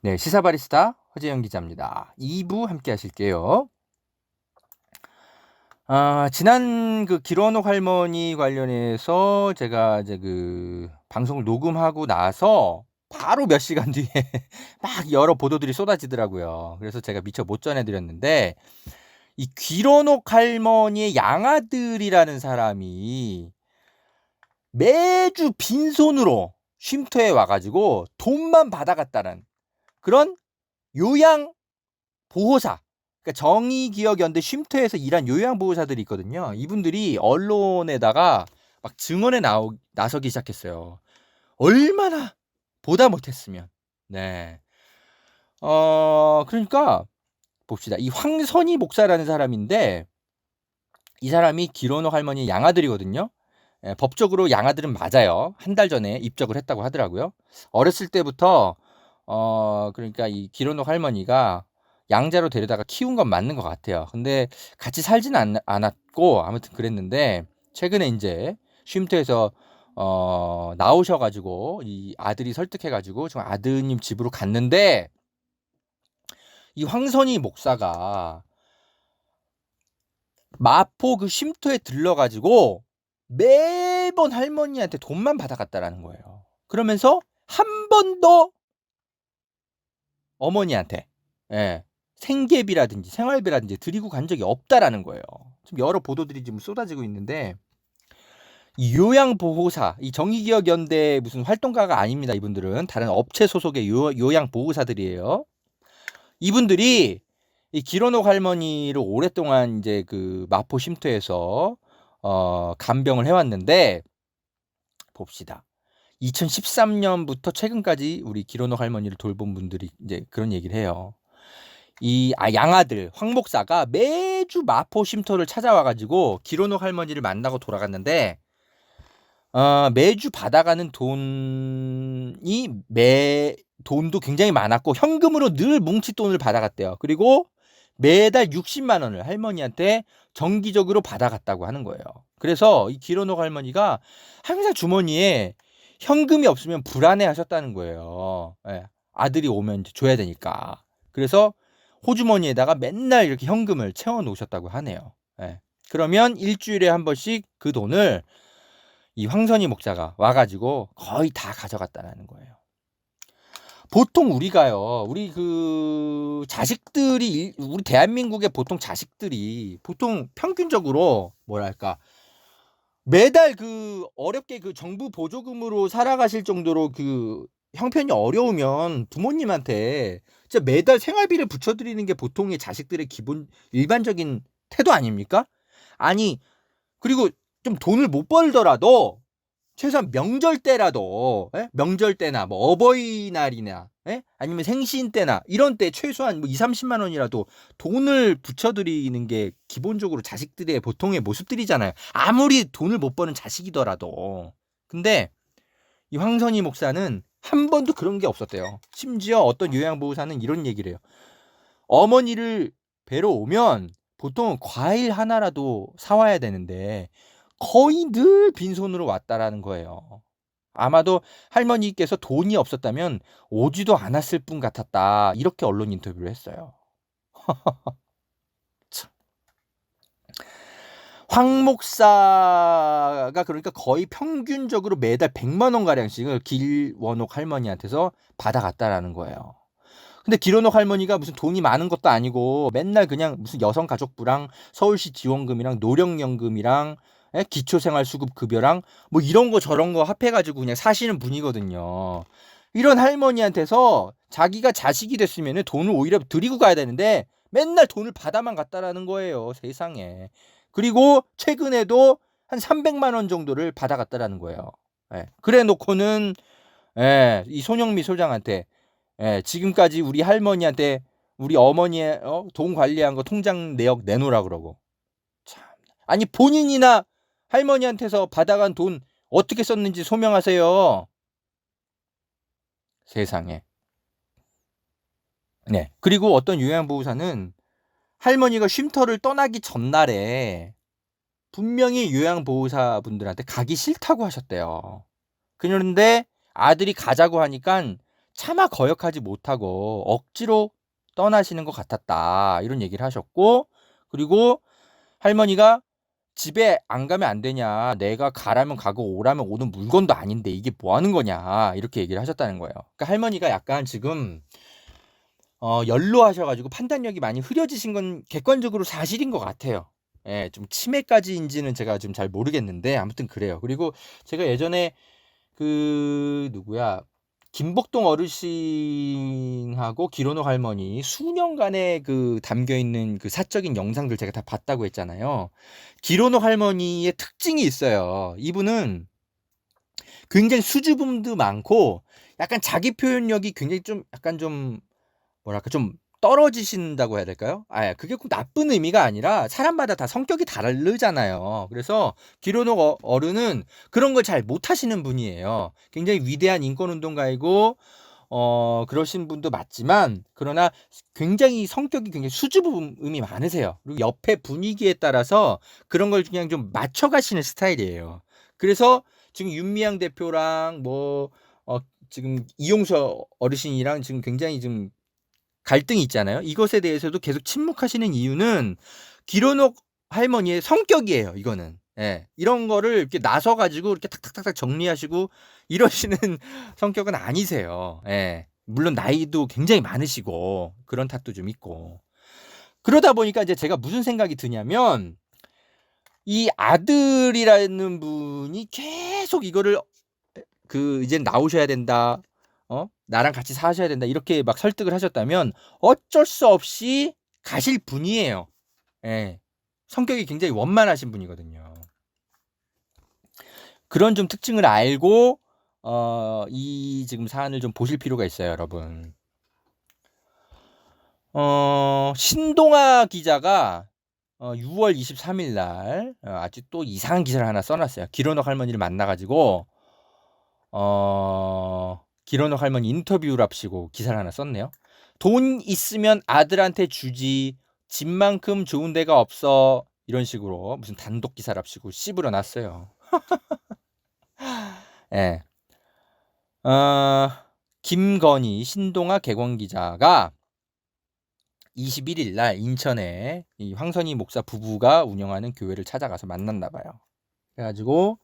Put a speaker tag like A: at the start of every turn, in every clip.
A: 네, 시사바리스타 허재영 기자입니다. 2부 함께 하실게요. 지난 그 길원옥 할머니 관련해서 제가 이제 그 방송을 녹음하고 나서 바로 몇 시간 뒤에 막 여러 보도들이 쏟아지더라고요. 그래서 제가 미처 못 전해드렸는데, 이 길원옥 할머니의 양아들이라는 사람이 매주 빈손으로 쉼터에 와가지고 돈만 받아갔다는 그런 요양보호사, 그러니까 정의기억연대 쉼터에서 일한 요양보호사들이 있거든요. 이분들이 언론에다가 막 증언에 나서기 시작했어요. 얼마나 보다 못했으면. 네. 그러니까 봅시다. 이 황선희 목사라는 사람인데, 이 사람이 길원옥 할머니 양아들이거든요. 법적으로 양아들은 맞아요. 한 달 전에 입적을 했다고 하더라고요. 어렸을 때부터 그러니까 이 길원옥 할머니가 양자로 데려다가 키운 건 맞는 것 같아요. 근데 같이 살지는 않았고 아무튼 그랬는데, 최근에 이제 쉼터에서 나오셔가지고 이 아들이 설득해가지고 지금 아드님 집으로 갔는데, 이 황선희 목사가 마포 그 쉼터에 들러가지고 매번 할머니한테 돈만 받아갔다라는 거예요. 그러면서 한 번도 어머니한테 생계비라든지 생활비라든지 드리고 간 적이 없다라는 거예요. 지금 여러 보도들이 지금 쏟아지고 있는데, 이 요양보호사, 이 정의기억연대 무슨 활동가가 아닙니다. 이분들은 다른 업체 소속의 요양보호사들이에요. 이분들이 이 길원옥 할머니를 오랫동안 이제 그 마포 쉼터에서 간병을 해왔는데, 봅시다. 2013년부터 최근까지 우리 길원옥 할머니를 돌본 분들이 이제 그런 얘기를 해요. 이 양아들 황 목사가 매주 마포 쉼터를 찾아와가지고 길원옥 할머니를 만나고 돌아갔는데, 매주 받아가는 돈도 굉장히 많았고 현금으로 늘 뭉칫돈을 받아갔대요. 그리고 매달 60만 원을 할머니한테 정기적으로 받아갔다고 하는 거예요. 그래서 이 길원옥 할머니가 항상 주머니에 현금이 없으면 불안해하셨다는 거예요. 아들이 오면 이제 줘야 되니까. 그래서 호주머니에다가 맨날 이렇게 현금을 채워 놓으셨다고 하네요. 그러면 일주일에 한 번씩 그 돈을 이 황선희 목사가 와가지고 거의 다 가져갔다는 거예요. 보통 우리가요, 우리 그 자식들이, 우리 대한민국의 보통 자식들이 보통 평균적으로 뭐랄까 매달 그 어렵게 그 정부 보조금으로 살아가실 정도로 그 형편이 어려우면 부모님한테 진짜 매달 생활비를 붙여드리는 게 보통의 자식들의 기본 일반적인 태도 아닙니까? 아니, 그리고 좀 돈을 못 벌더라도 최소한 명절 때라도, 명절 때나 뭐 어버이날이나, 아니면 생신 때나 이런 때 최소한 뭐 2, 30만 원이라도 돈을 붙여드리는 게 기본적으로 자식들의 보통의 모습들이잖아요. 아무리 돈을 못 버는 자식이더라도. 근데 이 황선희 목사는 한 번도 그런 게 없었대요. 심지어 어떤 요양보호사는 이런 얘기를 해요. 어머니를 뵈러 오면 보통 과일 하나라도 사와야 되는데 거의 늘 빈손으로 왔다라는 거예요. 아마도 할머니께서 돈이 없었다면 오지도 않았을 뿐 같았다. 이렇게 언론 인터뷰를 했어요. 황 목사가 그러니까 거의 평균적으로 매달 100만 원 가량씩을 길원옥 할머니한테서 받아갔다라는 거예요. 근데 길원옥 할머니가 무슨 돈이 많은 것도 아니고 맨날 그냥 무슨 여성가족부랑 서울시 지원금이랑 노령연금이랑 기초생활수급급여랑 뭐 이런 거 저런 거 합해가지고 그냥 사시는 분이거든요. 이런 할머니한테서 자기가 자식이 됐으면 돈을 오히려 드리고 가야 되는데 맨날 돈을 받아만 갔다라는 거예요. 세상에. 그리고 최근에도 한 300만 원 정도를 받아갔다라는 거예요. 그래 놓고는 이 손영미 소장한테 지금까지 우리 할머니한테 우리 어머니의 돈 관리한 거 통장 내역 내놓으라 그러고. 참. 아니 본인이나 할머니한테서 받아간 돈 어떻게 썼는지 소명하세요. 세상에. 네. 그리고 어떤 요양보호사는 할머니가 쉼터를 떠나기 전날에 분명히 요양보호사분들한테 가기 싫다고 하셨대요. 그런데 아들이 가자고 하니까 차마 거역하지 못하고 억지로 떠나시는 것 같았다. 이런 얘기를 하셨고, 그리고 할머니가 집에 안 가면 안 되냐. 내가 가라면 가고 오라면 오는 물건도 아닌데 이게 뭐 하는 거냐. 이렇게 얘기를 하셨다는 거예요. 그러니까 할머니가 약간 지금 연로하셔가지고 판단력이 많이 흐려지신 건 객관적으로 사실인 것 같아요. 예, 좀 치매까지인지는 제가 지금 잘 모르겠는데 아무튼 그래요. 그리고 제가 예전에 그 누구야 김복동 어르신하고 기로노 할머니 수년간의 그 담겨 있는 그 사적인 영상들 제가 다 봤다고 했잖아요. 기로노 할머니의 특징이 있어요. 이분은 굉장히 수줍음도 많고 약간 자기 표현력이 굉장히 좀 약간 좀 뭐랄까 좀 떨어지신다고 해야 될까요? 그게 꼭 나쁜 의미가 아니라 사람마다 다 성격이 다르잖아요. 그래서 기로노 어른은 그런 걸 잘 못하시는 분이에요. 굉장히 위대한 인권운동가이고 그러신 분도 맞지만 그러나 굉장히 성격이 굉장히 수줍음이 많으세요. 그리고 옆에 분위기에 따라서 그런 걸 그냥 좀 맞춰가시는 스타일이에요. 그래서 지금 윤미향 대표랑 지금 이용수 어르신이랑 지금 굉장히 좀 갈등이 있잖아요. 이것에 대해서도 계속 침묵하시는 이유는 기로녹 할머니의 성격이에요. 이거는. 예. 이런 거를 이렇게 나서 가지고 이렇게 탁탁탁탁 정리하시고 이러시는 성격은 아니세요. 예. 물론 나이도 굉장히 많으시고 그런 탓도 좀 있고. 그러다 보니까 이제 제가 무슨 생각이 드냐면 이 아들이라는 분이 계속 이거를 이젠 나오셔야 된다. 나랑 같이 사셔야 된다. 이렇게 막 설득을 하셨다면 어쩔 수 없이 가실 분이에요. 예. 성격이 굉장히 원만하신 분이거든요. 그런 좀 특징을 알고 이 지금 사안을 좀 보실 필요가 있어요, 여러분. 신동아 기자가 6월 23일 날 아주 또 이상한 기사를 하나 써놨어요. 기로녹 할머니를 만나가지고 기로녹 할머니 인터뷰랍시고 기사를 하나 썼네요. 돈 있으면 아들한테 주지 집만큼 좋은 데가 없어 이런 식으로 무슨 단독 기사랍시고 씹으려 놨어요. 예. 김건희 신동아 개관 기자가 21일 날 인천에 이 황선희 목사 부부가 운영하는 교회를 찾아가서 만났나 봐요. 그래가지고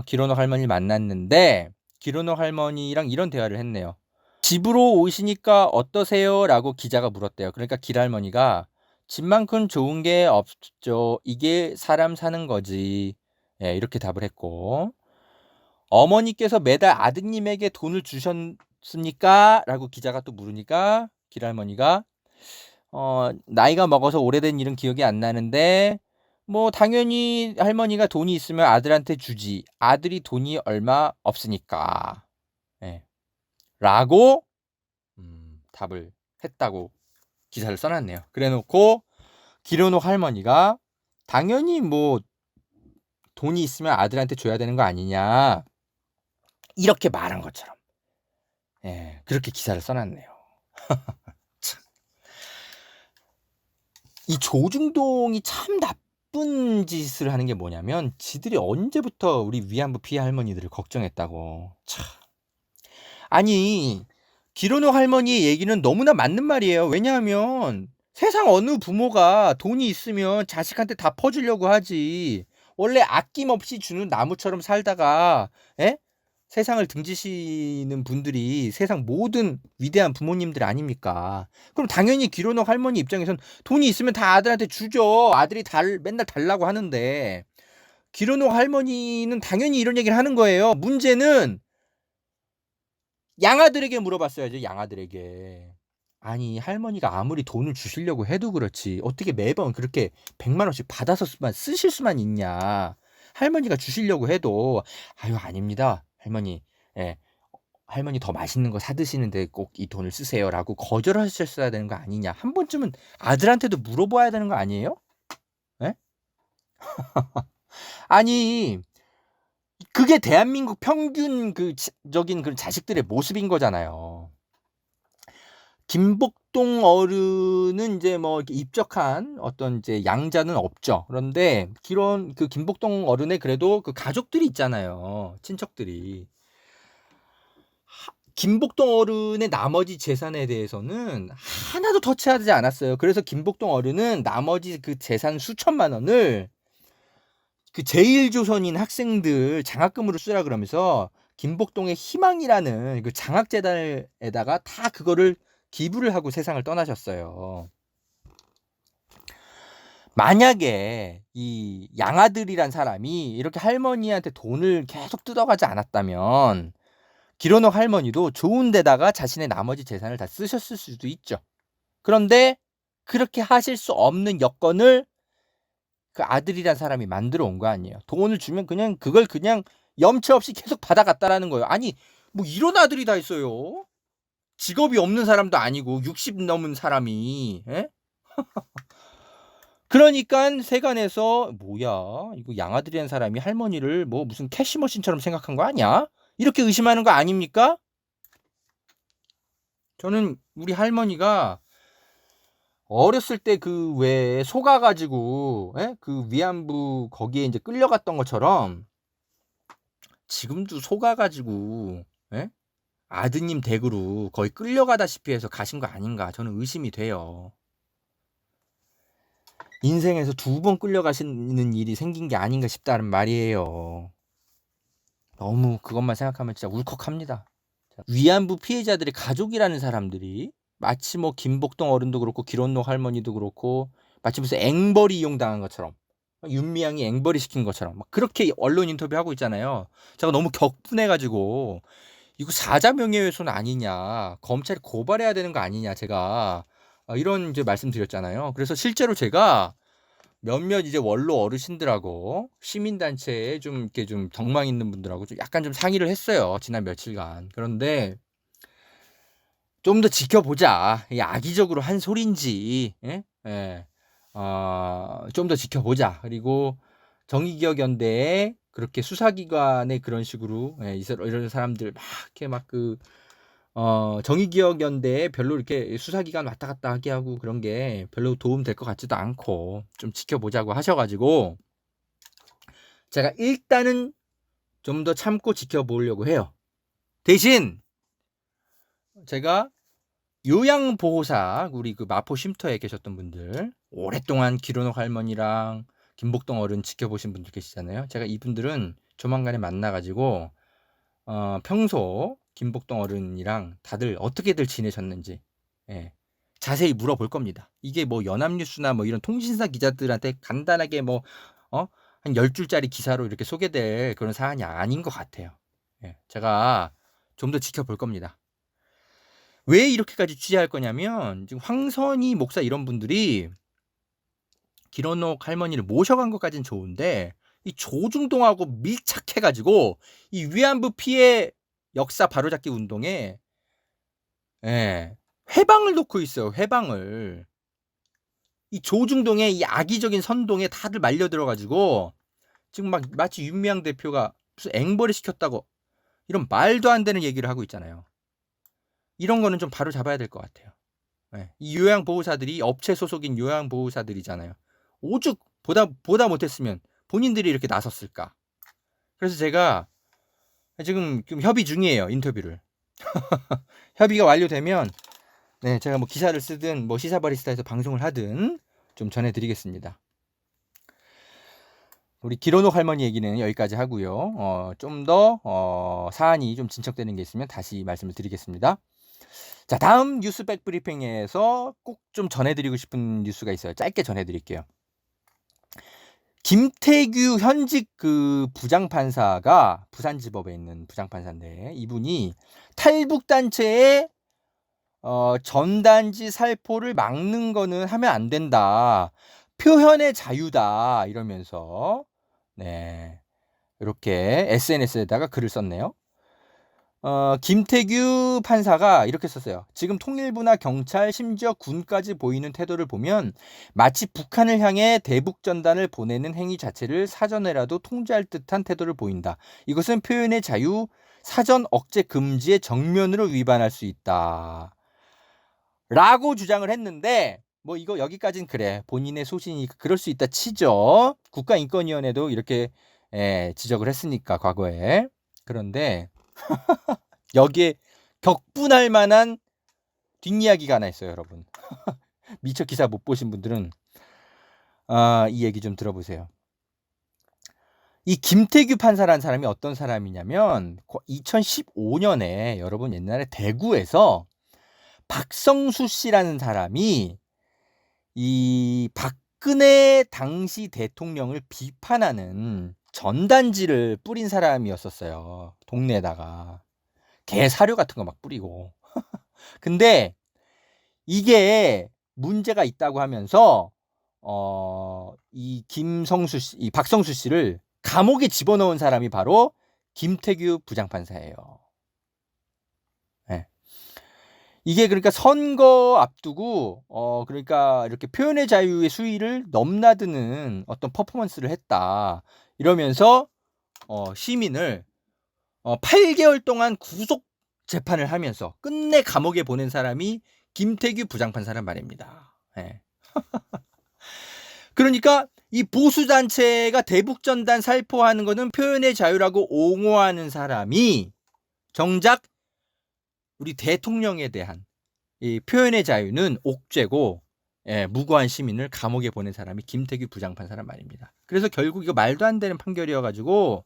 A: 기로녹 할머니를 만났는데 기로녹 할머니랑 이런 대화를 했네요. 집으로 오시니까 어떠세요? 라고 기자가 물었대요. 그러니까 길할머니가 집만큼 좋은 게 없죠. 이게 사람 사는 거지. 예, 이렇게 답을 했고 어머니께서 매달 아드님에게 돈을 주셨습니까? 라고 기자가 또 물으니까 길할머니가 나이가 먹어서 오래된 일은 기억이 안 나는데 뭐 당연히 할머니가 돈이 있으면 아들한테 주지. 아들이 돈이 얼마 없으니까. 예. 라고 답을 했다고 기사를 써놨네요. 그래놓고 기로녹 할머니가 당연히 뭐 돈이 있으면 아들한테 줘야 되는 거 아니냐 이렇게 말한 것처럼 그렇게 기사를 써놨네요. 이 조중동이 참 나쁜 짓을 하는 게 뭐냐면 지들이 언제부터 우리 위안부 피해 할머니들을 걱정했다고. 참. 아니 기로녹 할머니의 얘기는 너무나 맞는 말이에요. 왜냐하면 세상 어느 부모가 돈이 있으면 자식한테 다 퍼주려고 하지. 원래 아낌없이 주는 나무처럼 살다가 세상을 등지시는 분들이 세상 모든 위대한 부모님들 아닙니까? 그럼 당연히 기로녹 할머니 입장에선 돈이 있으면 다 아들한테 주죠. 아들이 맨날 달라고 하는데 기로녹 할머니는 당연히 이런 얘기를 하는 거예요. 문제는 양아들에게 물어봤어야죠. 양아들에게. 아니 할머니가 아무리 돈을 주시려고 해도 그렇지 어떻게 매번 그렇게 100만 원씩 받아서 쓰실 수만 있냐. 할머니가 주시려고 해도 아유 아닙니다. 할머니. 예. 할머니 더 맛있는 거 사 드시는데 꼭 이 돈을 쓰세요라고 거절하셨어야 되는 거 아니냐. 한 번쯤은 아들한테도 물어봐야 되는 거 아니에요? 예? 아니 그게 대한민국 평균 적인 그 자식들의 모습인 거잖아요. 김복동 어른은 이제 뭐 입적한 어떤 이제 양자는 없죠. 그런데 그 김복동 어른의 그래도 그 가족들이 있잖아요. 친척들이. 김복동 어른의 나머지 재산에 대해서는 하나도 터치하지 않았어요. 그래서 김복동 어른은 나머지 그 재산 수천만 원을 그 제일조선인 학생들 장학금으로 쓰라 그러면서 김복동의 희망이라는 그 장학재단에다가 다 그거를 기부를 하고 세상을 떠나셨어요. 만약에 이 양아들이란 사람이 이렇게 할머니한테 돈을 계속 뜯어가지 않았다면 기론옥 할머니도 좋은 데다가 자신의 나머지 재산을 다 쓰셨을 수도 있죠. 그런데 그렇게 하실 수 없는 여건을 그 아들이란 사람이 만들어 온 거 아니에요. 돈을 주면 그냥 그걸 그냥 염치 없이 계속 받아갔다라는 거예요. 아니 뭐 이런 아들이 다 있어요. 직업이 없는 사람도 아니고 60 넘은 사람이. 에? 그러니까 세간에서 뭐야 이거 양아들이란 사람이 할머니를 뭐 무슨 캐시머신처럼 생각한 거 아니야? 이렇게 의심하는 거 아닙니까? 저는 우리 할머니가 어렸을 때 그 왜 속아가지고 그 위안부 거기에 이제 끌려갔던 것처럼 지금도 속아가지고 아드님 댁으로 거의 끌려가다시피 해서 가신 거 아닌가 저는 의심이 돼요. 인생에서 2번 끌려가시는 일이 생긴 게 아닌가 싶다는 말이에요. 너무 그것만 생각하면 진짜 울컥합니다. 위안부 피해자들의 가족이라는 사람들이 마치 뭐 김복동 어른도 그렇고 기론록 할머니도 그렇고 마치 무슨 앵벌이 이용당한 것처럼 윤미향이 앵벌이 시킨 것처럼 막 그렇게 언론 인터뷰하고 있잖아요. 제가 너무 격분해가지고 이거 사자 명예훼손 아니냐 검찰이 고발해야 되는 거 아니냐 제가 이런 이제 말씀드렸잖아요. 그래서 실제로 제가 몇몇 이제 원로 어르신들하고 시민단체에 좀 이렇게 좀 덕망 있는 분들하고 좀 약간 좀 상의를 했어요. 지난 며칠간. 그런데 좀 더 지켜보자. 이 악의적으로 한 소린지, 좀 더 지켜보자. 그리고 정의기억연대에 그렇게 수사기관에 그런 식으로 이런 사람들 막 이렇게 막 그 정의기억연대에 별로 이렇게 수사기관 왔다 갔다 하게 하고 그런 게 별로 도움 될 것 같지도 않고 좀 지켜보자고 하셔가지고 제가 일단은 좀 더 참고 지켜보려고 해요. 대신 제가 요양보호사 우리 그 마포 쉼터에 계셨던 분들 오랫동안 기론옥 할머니랑 김복동 어른 지켜보신 분들 계시잖아요. 제가 이분들은 조만간에 만나가지고 평소 김복동 어른이랑 다들 어떻게들 지내셨는지 자세히 물어볼 겁니다. 이게 뭐 연합뉴스나 뭐 이런 통신사 기자들한테 간단하게 뭐 한 10줄짜리 기사로 이렇게 소개될 그런 사안이 아닌 것 같아요. 제가 좀 더 지켜볼 겁니다. 왜 이렇게까지 취재할 거냐면 지금 황선희 목사 이런 분들이 기론옥 할머니를 모셔간 것까지는 좋은데 이 조중동하고 밀착해가지고 이 위안부 피해 역사 바로잡기 운동에 회방을 놓고 있어요. 회방을. 이 조중동의 이 악의적인 선동에 다들 말려들어가지고 지금 막 마치 윤미향 대표가 무슨 앵벌이 시켰다고 이런 말도 안 되는 얘기를 하고 있잖아요. 이런 거는 좀 바로 잡아야 될 것 같아요. 이 요양보호사들이 업체 소속인 요양보호사들이잖아요. 오죽 보다 못했으면 본인들이 이렇게 나섰을까. 그래서 제가 지금 협의 중이에요. 인터뷰를. 협의가 완료되면 제가 뭐 기사를 쓰든 뭐 시사바리스타에서 방송을 하든 좀 전해드리겠습니다. 우리 기론옥 할머니 얘기는 여기까지 하고요. 좀 더 사안이 좀 진척되는 게 있으면 다시 말씀을 드리겠습니다. 자, 다음 뉴스 백브리핑에서 꼭 좀 전해드리고 싶은 뉴스가 있어요. 짧게 전해드릴게요. 김태규 현직 그 부장판사가 부산지법에 있는 부장판사인데 이분이 탈북단체에 전단지 살포를 막는 거는 하면 안 된다. 표현의 자유다 이러면서 이렇게 SNS에다가 글을 썼네요. 김태규 판사가 이렇게 썼어요. 지금 통일부나 경찰 심지어 군까지 보이는 태도를 보면 마치 북한을 향해 대북전단을 보내는 행위 자체를 사전에라도 통제할 듯한 태도를 보인다. 이것은 표현의 자유 사전 억제 금지의 정면으로 위반할 수 있다. 라고 주장을 했는데 뭐 이거 여기까지는 그래. 본인의 소신이 그럴 수 있다 치죠. 국가인권위원회도 이렇게 지적을 했으니까 과거에. 그런데 여기에 격분할 만한 뒷이야기가 하나 있어요, 여러분. 미처 기사 못 보신 분들은 이 얘기 좀 들어보세요. 이 김태규 판사라는 사람이 어떤 사람이냐면 2015년에 여러분 옛날에 대구에서 박성수 씨라는 사람이 이 박근혜 당시 대통령을 비판하는 전단지를 뿌린 사람이었었어요. 동네에다가 개 사료 같은 거 막 뿌리고. 근데 이게 문제가 있다고 하면서 이 김성수 씨, 이 박성수 씨를 감옥에 집어넣은 사람이 바로 김태규 부장판사예요. 네. 이게 그러니까 선거 앞두고 그러니까 이렇게 표현의 자유의 수위를 넘나드는 어떤 퍼포먼스를 했다. 이러면서 시민을 8개월 동안 구속 재판을 하면서 끝내 감옥에 보낸 사람이 김태규 부장판사란 말입니다. 네. 그러니까 이 보수단체가 대북전단 살포하는 것은 표현의 자유라고 옹호하는 사람이 정작 우리 대통령에 대한 이 표현의 자유는 옥죄고 무고한 시민을 감옥에 보낸 사람이 김태규 부장판사란 말입니다. 그래서 결국 이거 말도 안 되는 판결이어가지고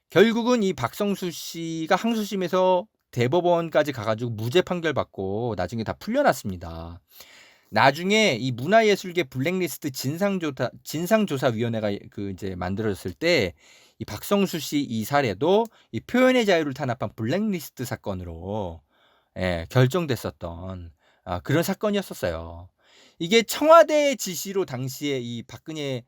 A: 결국은 이 박성수 씨가 항소심에서 대법원까지 가가지고 무죄 판결 받고 나중에 다 풀려났습니다. 나중에 이 문화예술계 블랙리스트 진상조사위원회가 이제 만들어졌을 때 이 박성수 씨 이 사례도 이 표현의 자유를 탄압한 블랙리스트 사건으로 결정됐었던 그런 사건이었었어요. 이게 청와대 지시로 당시에 이 박근혜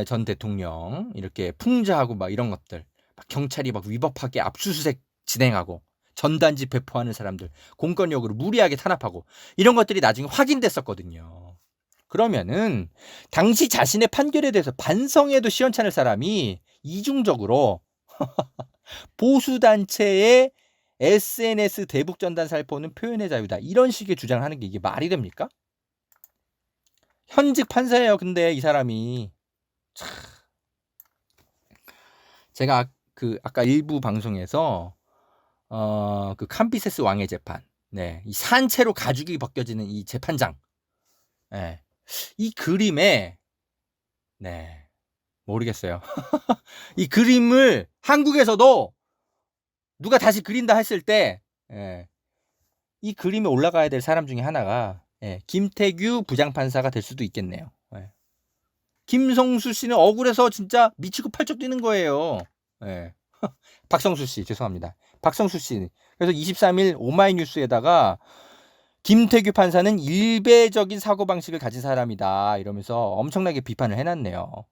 A: 전 대통령 이렇게 풍자하고 막 이런 것들, 막 경찰이 막 위법하게 압수수색 진행하고 전단지 배포하는 사람들 공권력으로 무리하게 탄압하고 이런 것들이 나중에 확인됐었거든요. 그러면은 당시 자신의 판결에 대해서 반성해도 시원찮을 사람이 이중적으로 보수단체의 SNS 대북전단 살포는 표현의 자유다 이런 식의 주장을 하는 게 이게 말이 됩니까? 현직 판사예요. 근데 이 사람이 제가 아까 일부 방송에서 그 캄비세스 왕의 재판, 이 산채로 가죽이 벗겨지는 이 재판장, 이 그림에, 모르겠어요. 이 그림을 한국에서도 누가 다시 그린다 했을 때, 이 그림에 올라가야 될 사람 중에 하나가 김태규 부장판사가 될 수도 있겠네요. 김성수 씨는 억울해서 진짜 미치고 팔쩍 뛰는 거예요. 박성수 씨, 죄송합니다. 박성수 씨. 그래서 23일 오마이뉴스에다가 김태규 판사는 일배적인 사고방식을 가진 사람이다. 이러면서 엄청나게 비판을 해놨네요.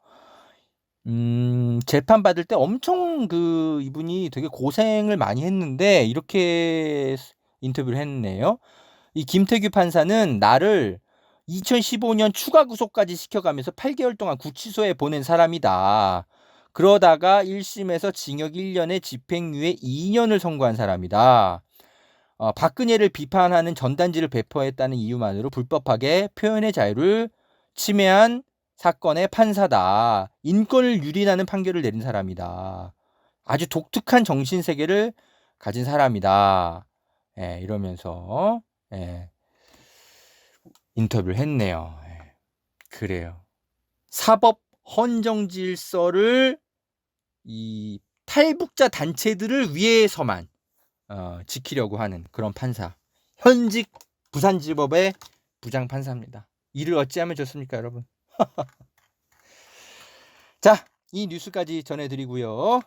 A: 재판 받을 때 엄청 이분이 되게 고생을 많이 했는데 이렇게 인터뷰를 했네요. 이 김태규 판사는 나를 2015년 추가 구속까지 시켜가면서 8개월 동안 구치소에 보낸 사람이다. 그러다가 1심에서 징역 1년에 집행유예 2년을 선고한 사람이다. 박근혜를 비판하는 전단지를 배포했다는 이유만으로 불법하게 표현의 자유를 침해한 사건의 판사다. 인권을 유린하는 판결을 내린 사람이다. 아주 독특한 정신세계를 가진 사람이다. 이러면서 인터뷰를 했네요. 그래요. 사법 헌정 질서를 이 탈북자 단체들을 위해서만 지키려고 하는 그런 판사. 현직 부산지법의 부장판사입니다. 이를 어찌하면 좋습니까, 여러분? 자, 이 뉴스까지 전해드리고요.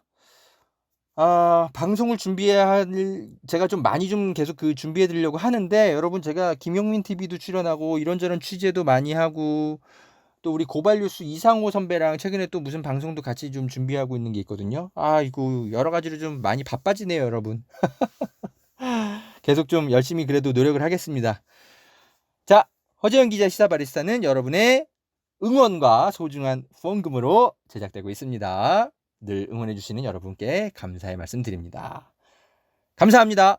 A: 방송을 준비해야 할 제가 좀 많이 좀 계속 준비해드리려고 하는데 여러분 제가 김용민 TV도 출연하고 이런저런 취재도 많이 하고 또 우리 고발뉴스 이상호 선배랑 최근에 또 무슨 방송도 같이 좀 준비하고 있는 게 있거든요. 이거 여러 가지로 좀 많이 바빠지네요, 여러분. 계속 좀 열심히 그래도 노력을 하겠습니다. 자, 허재영 기자 시사바리스타는 여러분의 응원과 소중한 후원금으로 제작되고 있습니다. 늘 응원해주시는 여러분께 감사의 말씀 드립니다. 감사합니다.